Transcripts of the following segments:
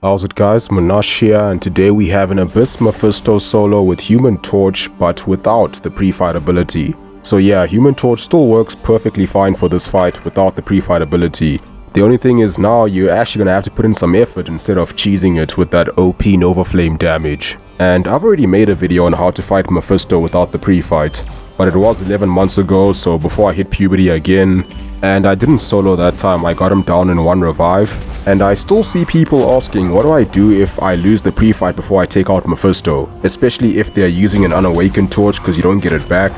How's it guys, Munash here, and today we have an Abyss Mephisto solo with Human Torch but without the pre-fight ability. So yeah, Human Torch still works perfectly fine for this fight without the pre-fight ability. The only thing is now you're actually gonna have to put in some effort instead of cheesing it with that OP Nova Flame damage. And I've already made a video on how to fight Mephisto without the pre-fight, but it was 11 months ago, so before I hit puberty again, and I didn't solo that time. I got him down in one revive, and I still see people asking what do I do if I lose the pre-fight before I take out Mephisto, especially if they're using an unawakened torch because you don't get it back.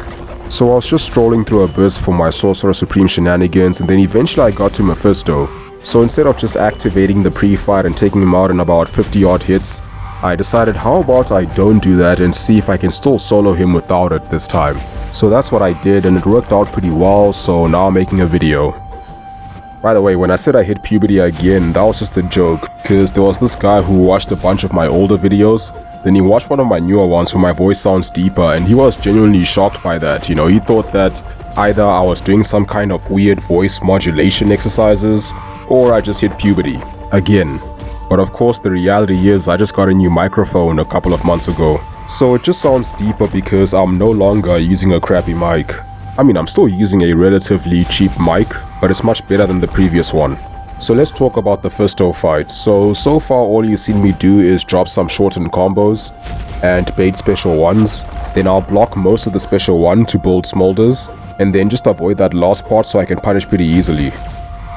So I was just strolling through Abyss for my Sorcerer Supreme shenanigans, and then eventually I got to Mephisto. So instead of just activating the pre-fight and taking him out in about 50 odd hits, I decided how about I don't do that and see if I can still solo him without it this time. So that's what I did, and it worked out pretty well, so now I'm making a video. By the way, when I said I hit puberty again, that was just a joke, because there was this guy who watched a bunch of my older videos, then he watched one of my newer ones where my voice sounds deeper, and he was genuinely shocked by that. You know, he thought that either I was doing some kind of weird voice modulation exercises, or I just hit puberty again. But of course the reality is I just got a new microphone a couple of months ago, so it just sounds deeper because I'm no longer using a crappy mic. I mean, I'm still using a relatively cheap mic, but it's much better than the previous one. So let's talk about the Mephisto fight. So far all you've seen me do is drop some shortened combos and bait special ones, then I'll block most of the special one to build smolders, and then just avoid that last part so I can punish pretty easily.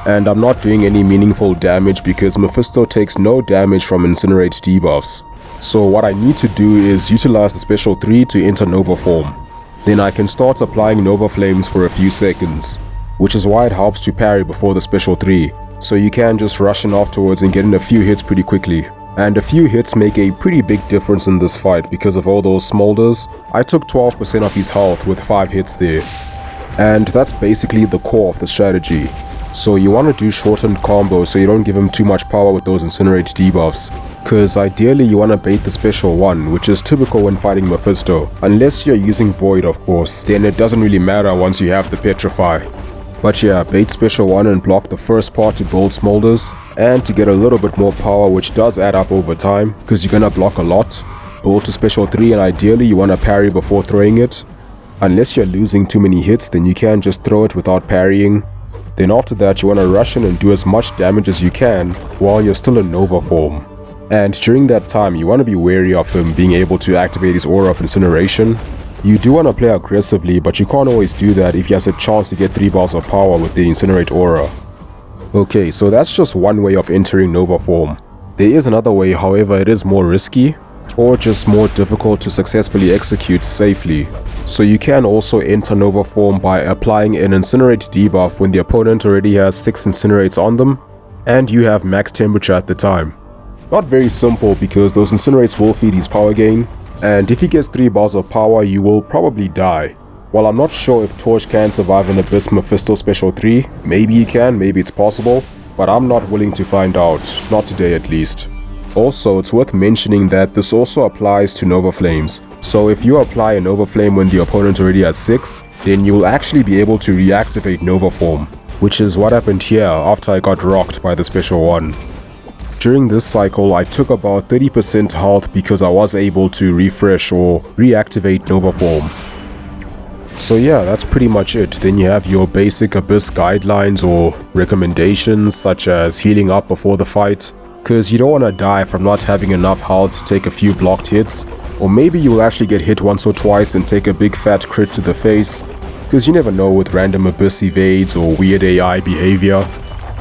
And I'm not doing any meaningful damage because Mephisto takes no damage from Incinerate debuffs. So what I need to do is utilize the special 3 to enter Nova form. Then I can start applying Nova Flames for a few seconds, which is why it helps to parry before the special 3, so you can just rush in afterwards and get in a few hits pretty quickly. And a few hits make a pretty big difference in this fight because of all those smolders. I took 12% of his health with 5 hits there. And that's basically the core of the strategy. So you want to do shortened combos so you don't give him too much power with those Incinerate debuffs, cause ideally you want to bait the special 1, which is typical when fighting Mephisto, unless you're using Void of course, then it doesn't really matter once you have the Petrify. But yeah, bait special 1 and block the first part to build smolders, and to get a little bit more power, which does add up over time, cause you're gonna block a lot. Build to special 3 and ideally you want to parry before throwing it. Unless you're losing too many hits, then you can just throw it without parrying. Then after that you want to rush in and do as much damage as you can while you're still in Nova form. And during that time you want to be wary of him being able to activate his aura of incineration. You do want to play aggressively, but you can't always do that if he has a chance to get 3 bars of power with the Incinerate aura. Okay, so that's just one way of entering Nova form. There is another way, however it is more risky, or just more difficult to successfully execute safely. So you can also enter Nova form by applying an Incinerate debuff when the opponent already has 6 Incinerates on them, and you have max temperature at the time. Not very simple because those Incinerates will feed his power gain, and if he gets 3 bars of power you will probably die. While I'm not sure if Torch can survive an Abyss Mephisto special 3, maybe he can, maybe it's possible, but I'm not willing to find out, not today at least. Also, it's worth mentioning that this also applies to Nova Flames. So if you apply a Nova Flame when the opponent already has 6, then you'll actually be able to reactivate Nova form, which is what happened here after I got rocked by the special 1. During this cycle, I took about 30% health because I was able to refresh or reactivate Nova form. So yeah, that's pretty much it. Then you have your basic Abyss guidelines or recommendations such as healing up before the fight, cause you don't want to die from not having enough health to take a few blocked hits, or maybe you'll actually get hit once or twice and take a big fat crit to the face, cause you never know with random Abyss evades or weird AI behavior.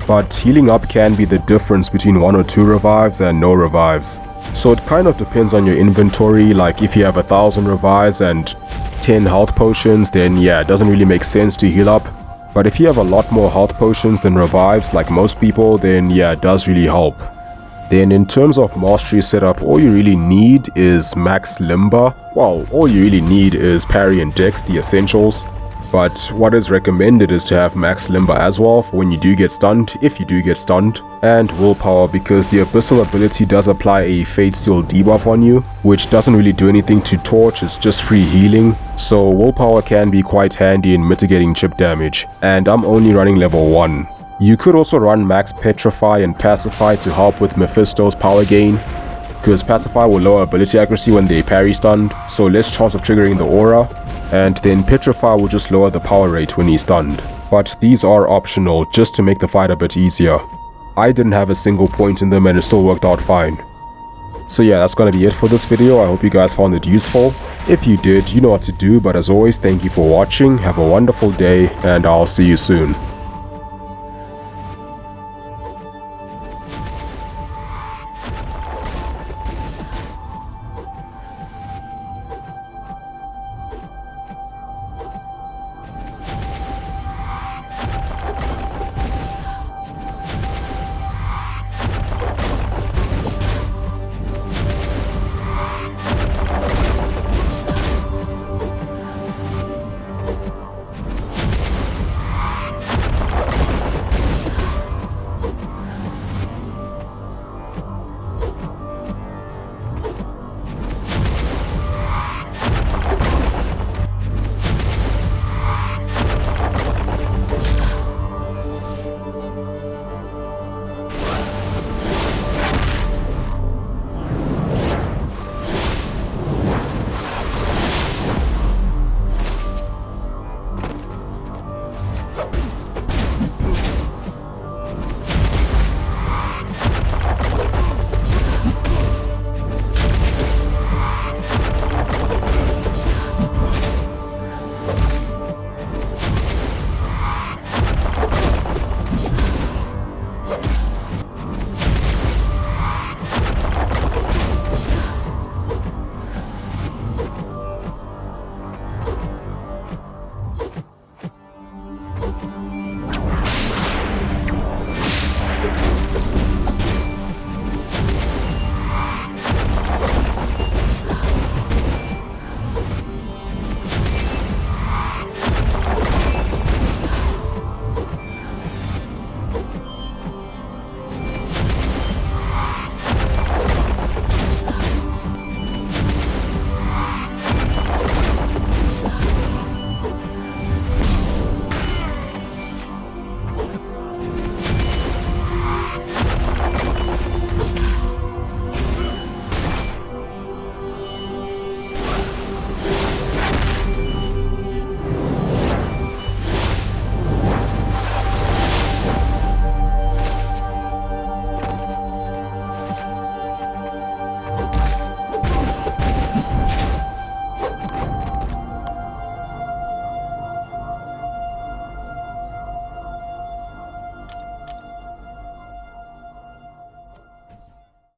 But healing up can be the difference between 1 or 2 revives and no revives. So it kind of depends on your inventory, like if you have 1000 revives and 10 health potions, then yeah, it doesn't really make sense to heal up. But if you have a lot more health potions than revives like most people, then yeah, it does really help. Then in terms of mastery setup, all you really need is max Limber. Well, all you really need is parry and dex, the essentials. But what is recommended is to have max Limber as well for when you do get stunned, if you do get stunned. And willpower because the Abyssal ability does apply a Fate Seal debuff on you, which doesn't really do anything to Torch, it's just free healing. So willpower can be quite handy in mitigating chip damage. And I'm only running level 1. You could also run max Petrify and Pacify to help with Mephisto's power gain, because Pacify will lower ability accuracy when they parry stunned, so less chance of triggering the aura, and then Petrify will just lower the power rate when he's stunned. But these are optional just to make the fight a bit easier. I didn't have a single point in them and it still worked out fine. So yeah, that's gonna be it for this video. I hope you guys found it useful. If you did, you know what to do, but as always, thank you for watching, have a wonderful day, and I'll see you soon.